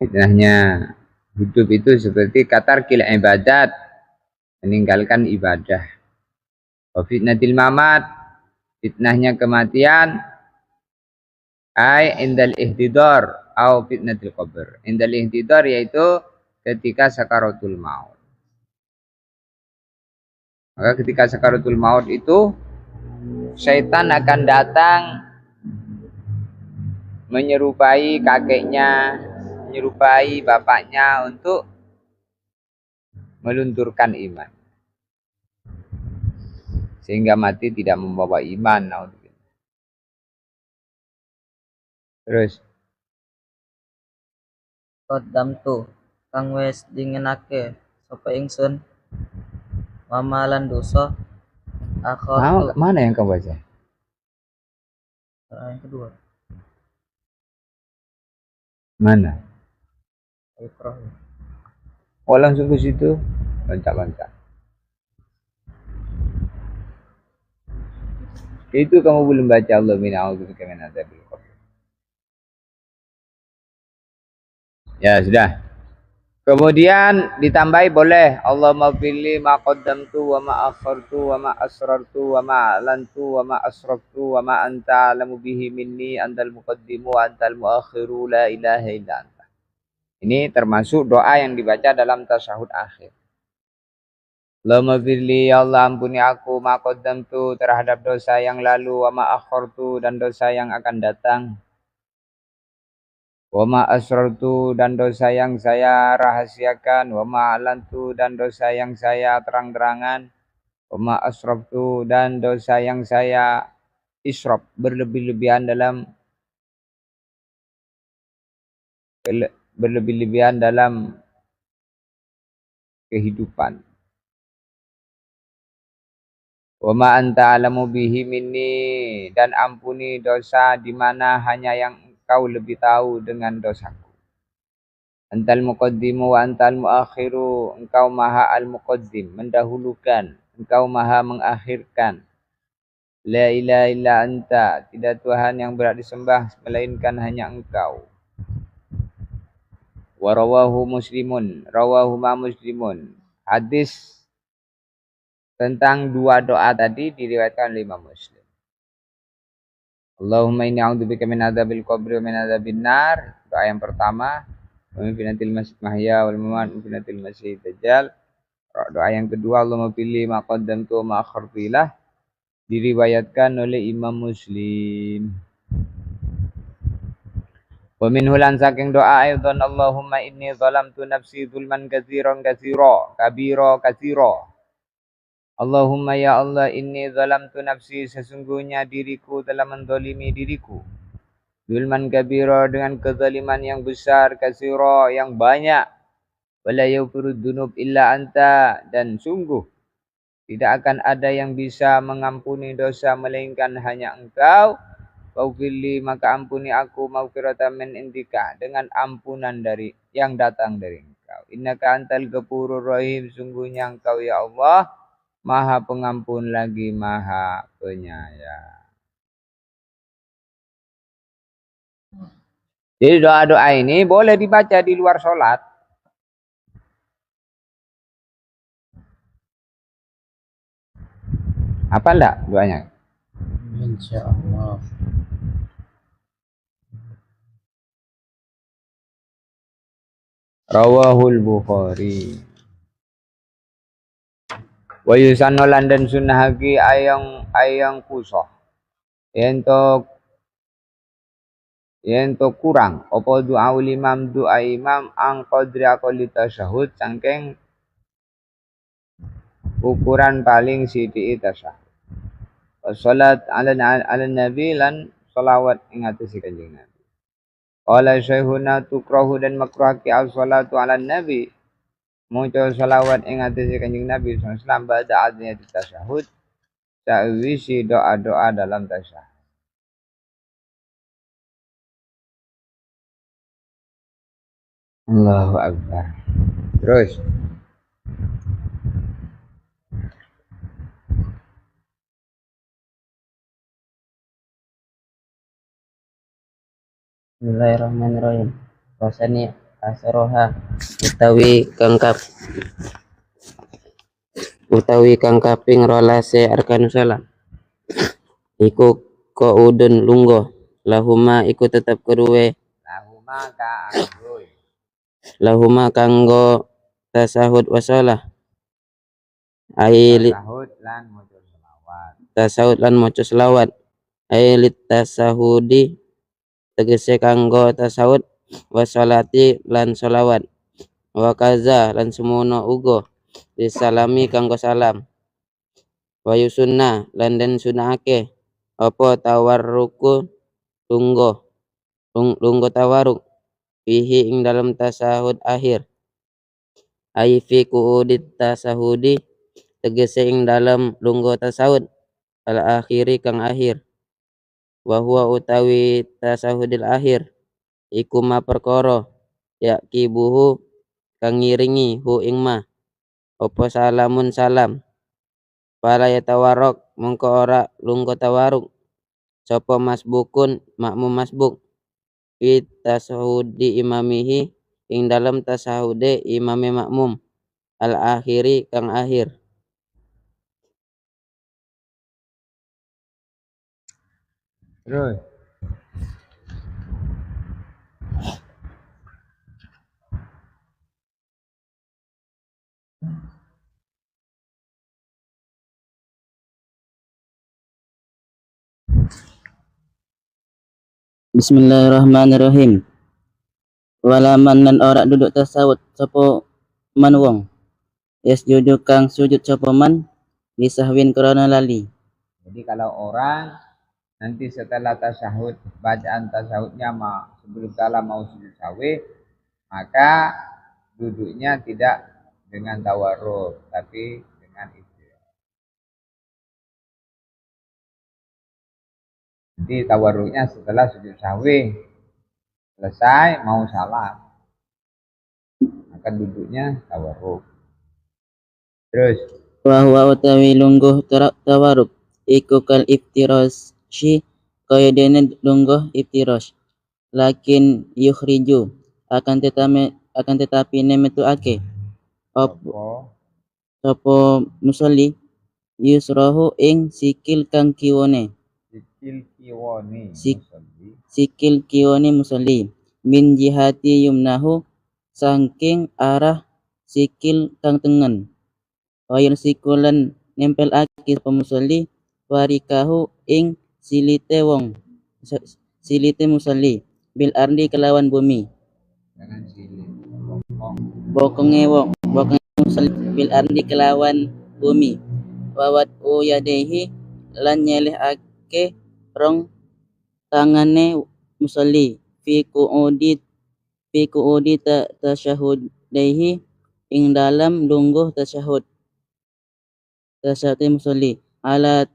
Fitnahnya hidup itu seperti katarkil ibadat, meninggalkan ibadah. Wa fitnatil mamat, fitnahnya kematian, ai indal ihtidar au fitnatil qabr. Indal ihtidar yaitu ketika sakaratul maut. Maka ketika sakaratul maut itu syaitan akan datang menyerupai kakeknya, menyerupai bapaknya untuk melunturkan iman. Sehingga mati tidak membawa iman. Terus Qaddam tu kang wis dingenake sapa ingsun mamalan dosa akhir mana yang kamu baca? yang kedua Mana? ikrahu. Oh langsung ke situ, loncat-loncat. Itu kamu belum baca Allah min a'udzubika min adzabil qabr. Ya sudah. Kemudian ditambahi boleh Allahumma fili ma qaddamtu wa ma akhartu wa ma asrartu wa ma alantu wa ma asraftu wa ma anta alamu bihi minni antal muqaddimu wa antal muakhiru la ilaha illa anta. Ini termasuk doa yang dibaca dalam tasyahud akhir. Allahumma fili ya Allah ampuni aku ma qaddamtu terhadap dosa yang lalu wa ma akhartu dan dosa yang akan datang. Wa ma asrartu dan dosa yang saya rahasiakan, wa ma alantu dan dosa yang saya terang-terangan, wa ma asraftu dan dosa yang saya israf berlebih-lebihan dalam kehidupan. Wa ma anta alamu bihi minni dan ampuni dosa di mana hanya yang Engkau lebih tahu dengan dosaku. Antal muqaddimu wa antal muakhiru, Engkau maha al-muqaddim, mendahulukan, Engkau maha mengakhirkan. La ilaha illa anta, tidak Tuhan yang berhak disembah melainkan hanya Engkau. Wa rawahu muslimun, rawahuma muslimun. Hadis tentang dua doa tadi diriwayatkan oleh Imam Muslim. Allahumma inni a'udzubika min adzabil qabri wa min adzabin nar. Doa yang pertama, wa min fitnatil mahya wal mamat, wa min fitnatil masiihid dajjal. Doa yang kedua, Allahumma pilih ma qaddamtu wa ma akhartu ilah. Diriwayatkan oleh Imam Muslim. Wa minhu lan saking doa aidon Allahumma inni zalamtu nafsi zulman katsiran kabira katsira. Allahumma ya Allah inni zalamtu nafsi sesungguhnya diriku telah mendolimi diriku. Zulman kabira dengan kezaliman yang besar katsira yang banyak. Wala yaghfiru dzunub illa anta dan sungguh tidak akan ada yang bisa mengampuni dosa melainkan hanya Engkau. Faghfirli maka ampuni aku maghfiratan min indika dengan ampunan dari yang datang dari Engkau. Innaka antal ghafurur rahim sungguhnya Engkau ya Allah Maha Pengampun lagi Maha Penyayang. Jadi doa-doa ini boleh dibaca di luar sholat. Apa enggak doanya? Insyaallah. Rawahul Bukhari. Wa yusannu landan sunnahaki ayang kusah. Yento kurang apa doa imam ang qadri aqali tasyahud saking ukuran paling sithik tasyahud. Salat ala nabi lan selawat ing atas Kanjeng Nabi. Qala syekhuna tukrahu dan makruhake as-salatu ala nabi. Maca selawat ing atas Kanjeng Nabi sallallahu alaihi wasallam ba'da adnya tasyahud. Sawisi doa-doa dalam tasyahud. Allahu Akbar. Terus. Bismillahirrahmanirrahim. Wasani asroha utawi kang kaping rolase arkanus salam. Iku qaudun lungguh lahuma iku tetap keruwe lahuma kanggo tasahud wasalah tasahud lan maca selawat ailit tasahudi tegese kanggo tasawuf wasolati lan sholawat wa kaza lan semono uga disalami kanggo salam wa yusunna lan den sunahake apa tawarruku lungguh tawarruk fihi ing dalam tasahud akhir ai fi kuudit tasahudi tegese ing dalam lungguh tasawuf al akhiri kang akhir wa huwa utawi tasahudil akhir iku ma perkara yakibuhu kang ngiringi hu ing ma apa salamun salam para yatawarrok mongko ora lungguh tawaruk sapa masbukun makmum masbuk fi tasahudi imamihi ing dalam tasahude imame makmum al akhiri kang akhir. Terus. Bismillahirrahmanirrahim. Walaman lan ora duduk tasawuf sapa man wong yasjudu kang sujud sapa man lisahwin krana lali. Jadi kalau orang nanti setelah tasyahud, bacaan tasyahudnya sebelum salam mau sujud sahwi, maka duduknya tidak dengan tawarruk, tapi dengan ikhtiar. Jadi tawarruknya setelah sujud sahwi, selesai mau salam, maka duduknya tawarruk. Terus. Wa huwa utawi lungguh tawarruk iku kal iftirasyi kaya dene lungguh iftiras lakin yukhriju akan tetapi nemetuake sapa musolli yusrahu ing sikil kang kiwone sikil kiwone musolli min jihati yumnahu saking arah sikil kang tengen wayun sikulan nempel aki sapa musolli warikahu ing silite musolli bil ardi kelawan bumi. Jangan silih. Bokonge musalli bil ardi kelawan bumi. Wawat yadehi lan nyelehake rong tangane musalli fi kuudi tasyahudaihi ing dalam lungguh tasyahud musalli ala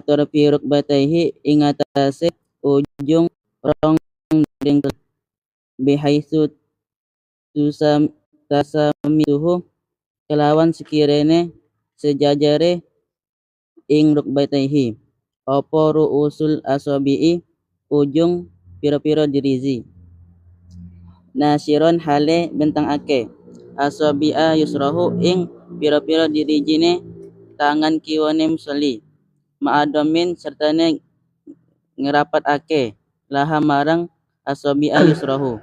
torfi rukbataihi ing atase ujung rong dengkul bihaitsu tasamituhu kelawan sekirene sejajare ing rukbataihi apa ru'usul asabi'i ujung piro-piro dirizi nasiron hale bentang ake asabi'a yusrahu ing piro-piro dirijine tangan kiwane musalli ma'adomin sertane ngerapat ake laha marang asabi'a yusrahu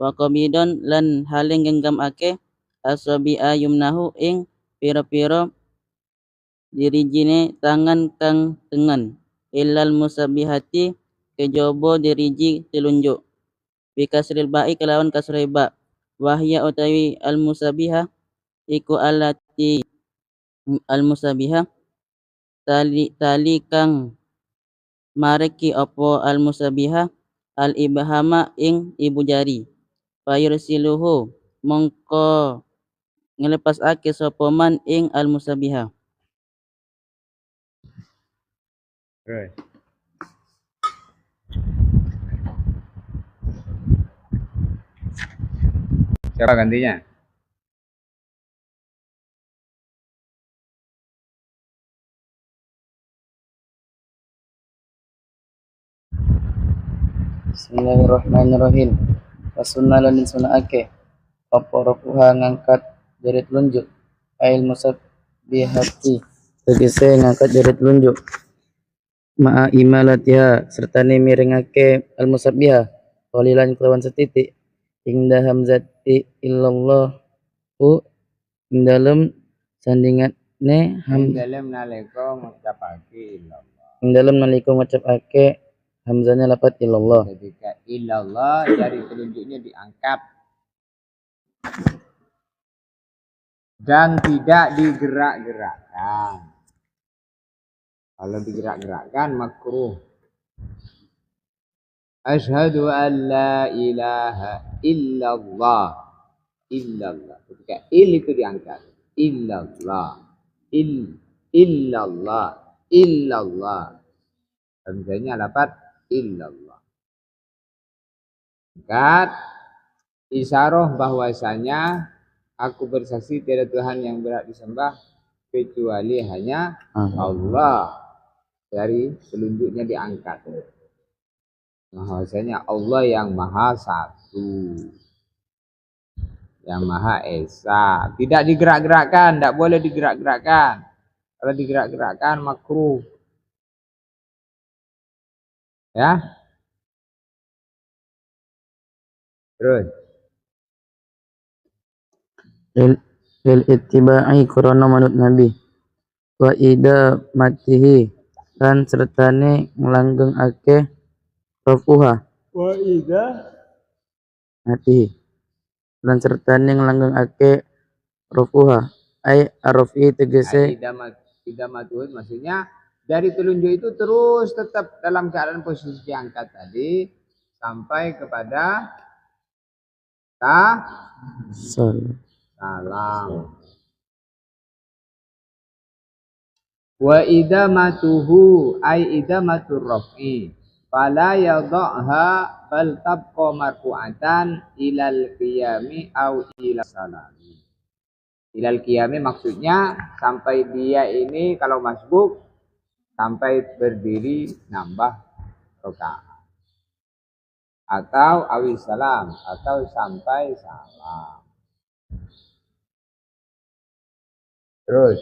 wa qabidon lan hale genggam ake asabi'a yumnahu ing piro-piro dirijine tangan kang tengen illal musabihati kejaba diriji telunjuk bikasril ba'i kelawan kasrul ba wahya utawi al musabihah iku alati al musabihah tali kang mareki apa al musabihah al ibhama ing ibu jari fayursiluhu mongko ngelepas ake sapa man ing al musabihah. Terus. Siapa gantinya? Bismillahirrahmanirrahim. Wasunna lan disunnaake apa rafuha ngangkat jari telunjuk ail musabbihati tegese ngangkat jari telunjuk ma'a imalatiha sertane miringake al musabbihah qalilan kelawan setitik inda hamzati illallahu ing dalem sandingane Dalam nalika ngucapake illallah. ing dalem nalika ngucapake hamzahnya lafaz illallah. Ketika illallah jari telunjuknya diangkat dan tidak digerak-gerakkan. Kalau digerak-gerakkan makruh. Asyhadu an la ilaha illallah. Illallah. Ketika il itu diangkat. Illallah. Illallah. Illallah. Hamzahnya lafaz illallah. Angkat isyarah bahwasanya aku bersaksi tiada Tuhan yang berhak disembah kecuali hanya Allah. Dari telunjuknya diangkat. Bahwasanya Allah yang maha satu. Yang maha esa. Tidak digerak-gerakkan. Tidak boleh digerak-gerakkan. Kalau digerak-gerakkan makruh. Ya. Terus. Lil ittiba'i krana manut nabi wa ida matihi lan sertane nglanggengake rafuha Wa idza matihi lan sertane nglanggengake rafuha ai arfi tegese idamatuh maksudnya dari telunjuk itu terus tetap dalam keadaan posisi diangkat tadi sampai kepada salam. Wa idamatuhu ay idamatur raf'i fala yadhha bal tabqa marfu'atan ilal qiyami au ila salami. Ilal qiyami maksudnya sampai dia ini kalau masbuk sampai berdiri nambah rakaat. Atau awis salam atau sampai salam. Terus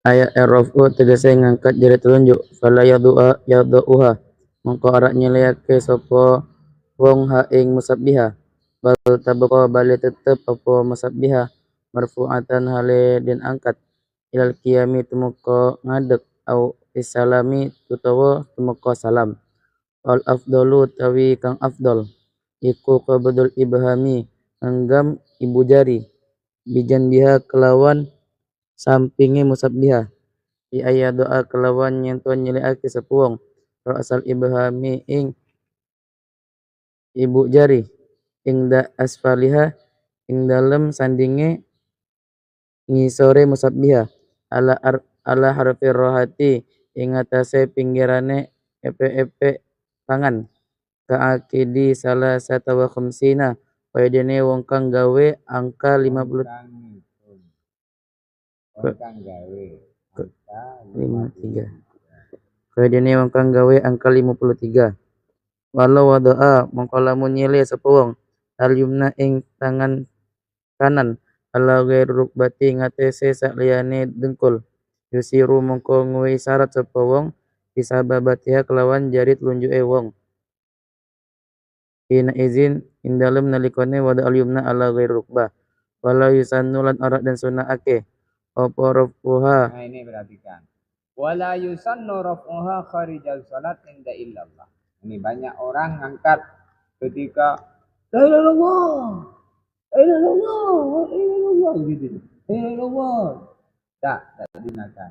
ayat rafu tegese ngangkat jari telunjuk fala yaduha mongko arak nyeliake sapa wong ha ing musabbiha bal tabqa bali tetep apa musabbiha marfu'atan hale den angkat ilal qiyami tumeka ngadeg au isalami tutawa tumeka salam Wal afdalu tawi kang afdal iku qabdul ibhami anggam ibu jari bijan biha kelawan sampinge musabbiha i aya doa kelawan nyentuh nyiliake sepuwong asal ibhami ing ibu jari ing da asfaliha ing dalem sandinge ngisore musabbiha ala harfi rohati ing atase pinggirane epe tangan kaakidi salah satu wa khamsina paidene wong kang gawe angka 50 Wong kang gawe angka 53 paidene wong kang gawe angka 53 walau wadaa mongko lamun nyile sapa wong al yumna ing tangan kanan ala ghairi rukbati ngatese sakliyane dengkul yusiru mongko nguwi syarat sapa wong bisababatiha kelawan jari telunjuke wong ina izin indalem nalikone wada al yumna ala ghairi rukbah wala yusannu lan ora dan sunnaake apa rafuha. Nah ini perhatikan. Wala yusannu raf'uha kharijal salat inda illallah. Ini banyak orang angkat ketika la ilaha illallah. La ilaha illallah. La ilaha illallah gitu. La ilaha illallah. Tak digunakan.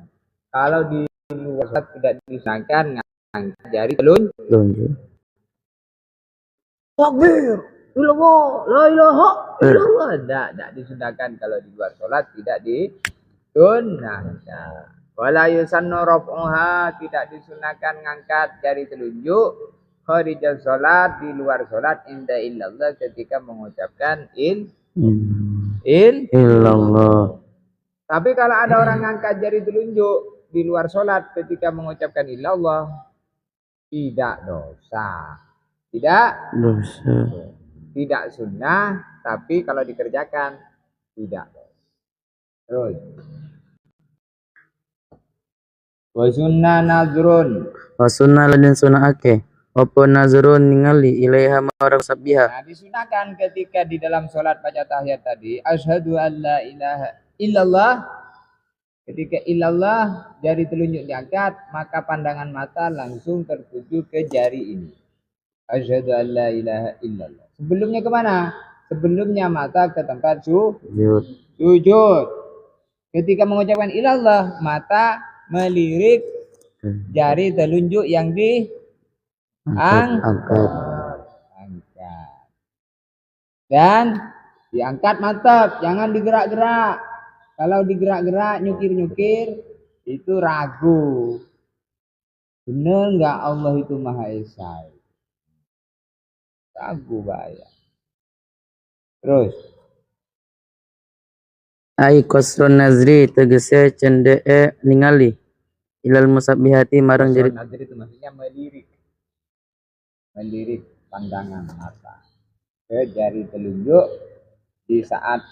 Kalau di luar salat tidak disunahkan ngangkat jari telunjuk. Takbir. Illallah. La ilaha illallah. Tidak disunahkan kalau di luar salat tidak disunahkan. Wala yusannu raf'uha tidak disunahkan ngangkat jari telunjuk kharijal salat di luar salat inda illallah ketika mengucapkan Illallah. Tapi kalau ada orang ngangkat jari telunjuk di luar salat ketika mengucapkan illallah tidak dosa. Tidak sunnah, tapi kalau dikerjakan tidak dosa. Terus wa sunnah nazrun. Wa sunnah lan sunnaake apa nazrun ningali ilaiha marang sabbiha. Nah, disunahkan ketika di dalam sholat baca tahiyat tadi asyhadu an la ilaha illallah. Ketika illallah jari telunjuk diangkat maka pandangan mata langsung tertuju ke jari ini. Asyhadu an la ilaha illallah. Sebelumnya kemana? Sebelumnya mata ke tempat sujud. Ketika mengucapkan illallah mata melirik jari telunjuk yang angkat. Dan diangkat mantap, jangan digerak-gerak. Kalau digerak-gerak, nyukir-nyukir, itu ragu. Benar nggak Allah itu Maha Esa? Ragu bahaya. Terus Ai qasrun nazri tegese cendeke ningali ilal musabbihati marang jari nazar itu maksudnya melirik pandangan mata ke jari telunjuk di saat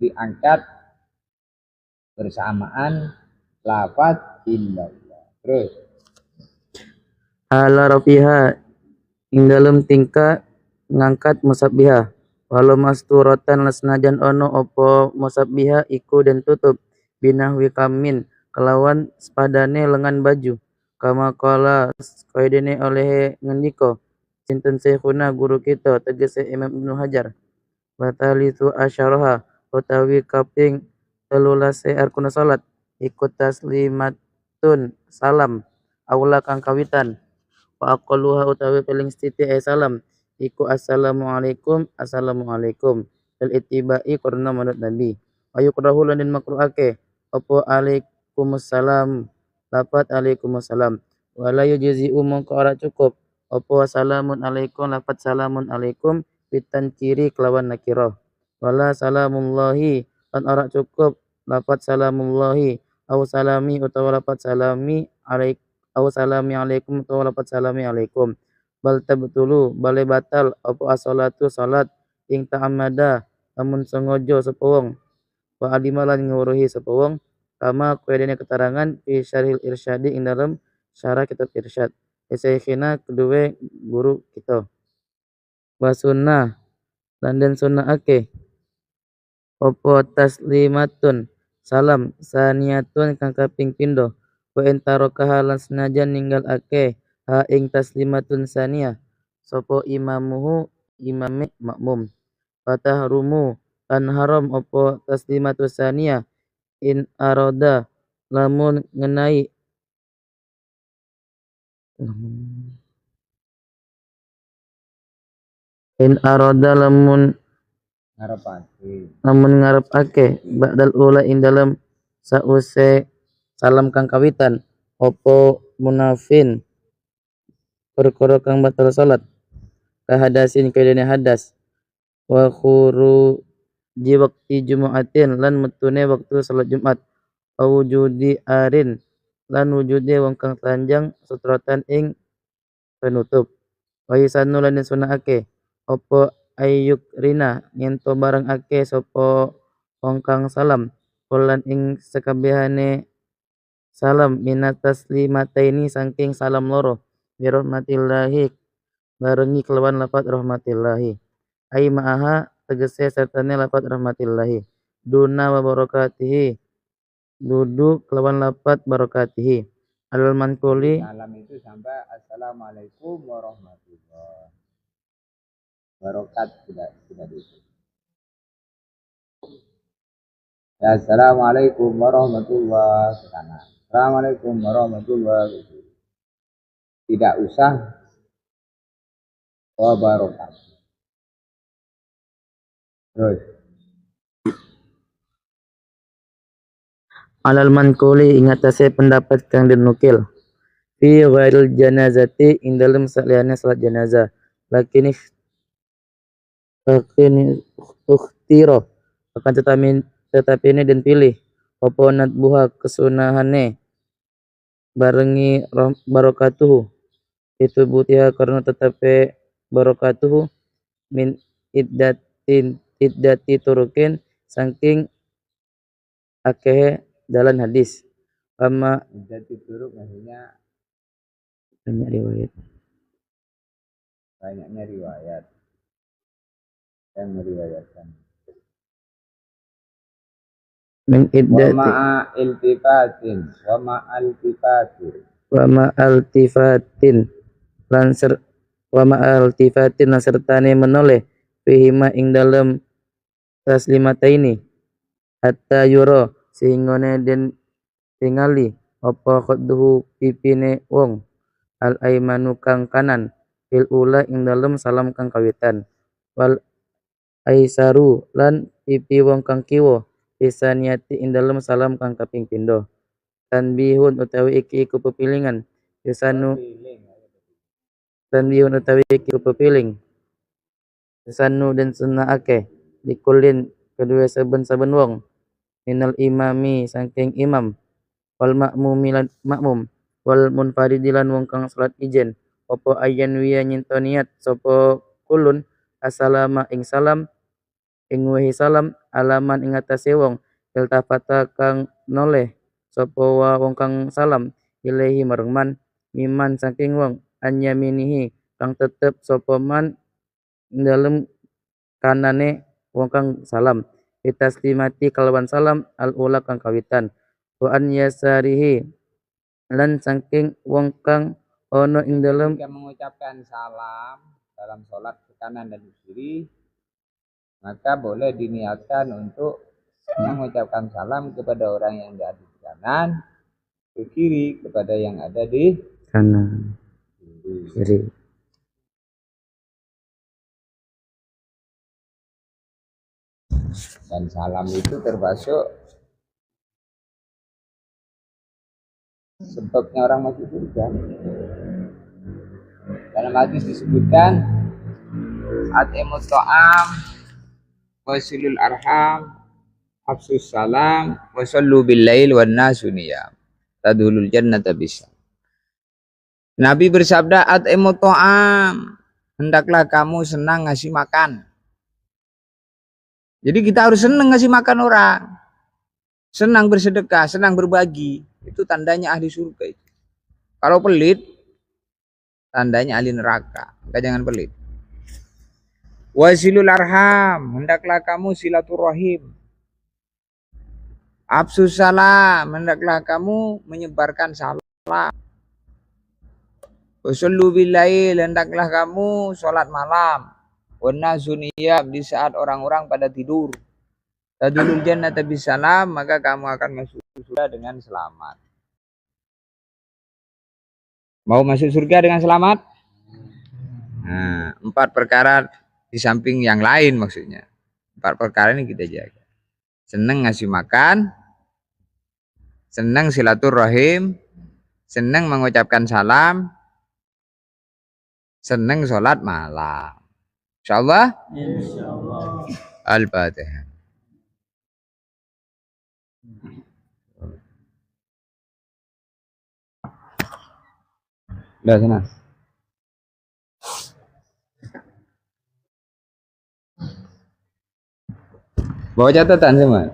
diangkat bersamaan lafaz illallah. Terus ala rafiha ing dalem tingkah ngangkat musabbiha walau masturatan lasnajan ono opo musabbiha iku den tutup binahwi kamin kelawan sepadane lengan baju kama kala kaidene oleh ngendika sinten syekhuna guru kita tegese Imam Ibnu Hajar batalitu asyaraha utawi kaping 13 arkun salat ikut taslimatun salam aula kang kawitan wa aqalluha utawi paling sithik salam iku assalamualaikum al ittibai karena manut nabi ayu krahu lan makruhake apa alaikumussalam lafat alaikumussalam wala yujzi mongko ora cukup apa salamun alaikum lafat salamun alaikum bitan ciri kelawan nakirah wala salamullahi lan ora cukup lafat salamullahi au salami utawa lafat salami alaikum utawa lafat salami alaikum bal tabtulu bale batal apa as-salatu salat ing ta'amada lamun sengaja sapa wong wa alima lan nguruhi sapa wong kama kuedene keterangan fi syarhil irsyadi ing dalam syarah kitab irsyad syekhina kedua guru kita wa sunnah lan den sunnaake apa taslimatun salam saniyatun kang kaping pindho wa entarokah lan senajan ninggalake ha ing taslimatun saniyah sapa imamuhu imame makmum. Fatahrumu lan haram apa taslimatus saniyah in aroda lamun ngenai in aroda ngarepake lamun ngarepake ba'dal ula ing dalem sause salam kang kawitan apa munafin perkara kang batal salat kahadasin kaidane hadas wa khuruji waqti jumu'atin lan metune waktu salat Jumat wujudi arin lan wujude wong kang telanjang sutratan ing penutup wa yusanu lan sunahake apa ayyuk rina ngento barang ake sapa wong kang salam kulan ing sekabehane salam minat taslimataini saking salam loro birahmatillahi barengi kelawan lafaz rahmatillahi ai ma'aha tegese sertane lafaz rahmatillahi duna wa barakatihi dudu kelawan lafaz barakatihi alal mankuli salam itu sampai assalamualaikum warahmatullahi barokat tidak diukur. Ya, assalamualaikum warahmatullahi wabarakatuh. Assalamualaikum warahmatullahi wabarakatuh. Tidak usah wabarakatuh. Terus alal mankuli ingatase pendapat kang dinukil fi ghairil janazati ing dalem saliyane salat jenazah lakin ukhtiro akan tetapi ini dan pilih apa nadbuha kesunahane barengi barakatuhu itu butiha karena tetapi barakatuhu min iddati turukin saking akeh dalan hadis ama jadi turuk maksudnya banyak riwayat banyaknya riwayat yang meriwayatkan. min iddati wa wa ma'altifatin lan sertane menoleh fihima ing dalem taslimataini hatta yura sehingga den tingali apa khudduhu pipine wong al aimanu kang kanan fil ula ing dalem salam kang kawitan wal aisaru lan pipi wong kang kiwa isaniyati ing dalem salam kang kaping pindho tanbihun utawi iki iku pepilingan yusanu tanbihun utawi iki iku pepiling yusanu den sunahake dikulin kedua saben-saben wong minal imami saking imam wal makmumi lan makmum wal munfaridilan wong kang salat ijen apa ayan wiya nyinto niat sapa kulun assalama ing salam ing wahi salam alaman ing atase wong iltafata kang noleh sapa wong kang salam ilahi marang man miman saking wong anyaminihi kang tetep sapa man dalem kanane wong kang salam itaslimati kalawan salam al ula kang kawitan wa an yasarihi lan saking wong kang ono ing dalem jika mengucapkan salam dalam sholat ke kanan dan ke kiri maka boleh diniatkan untuk mengucapkan salam kepada orang yang ada di kanan, ke kiri kepada yang ada di kanan kiri. Dan salam itu termasuk sebabnya orang masuk surga. Dalam hadis disebutkan atimut ta'am wasilul arham hafsus salam wasallu bil lail wan nasu niyam tadulul jannata bisa. Nabi bersabda atimut ta'am, hendaklah kamu senang ngasih makan. Jadi kita harus senang ngasih makan orang, senang bersedekah, senang berbagi. Itu tandanya ahli surga itu. Kalau pelit, tandanya ahli neraka. Maka jangan pelit. Wasilul arham, hendaklah kamu silaturahim. Absus salam, hendaklah kamu menyebarkan salam. Usullu billail, hendaklah kamu sholat malam. Wana suniyam, di saat orang-orang pada tidur. Tadulul jannata bisalam, maka kamu akan masuk surga dengan selamat. Mau masuk surga dengan selamat? Nah, 4 perkara di samping yang lain maksudnya. 4 perkara ini kita jaga. Senang ngasih makan, senang silaturahim, senang mengucapkan salam, senang sholat malam. Insyaallah. Al-Fatihah. Udah sana. Bawa catatan semua.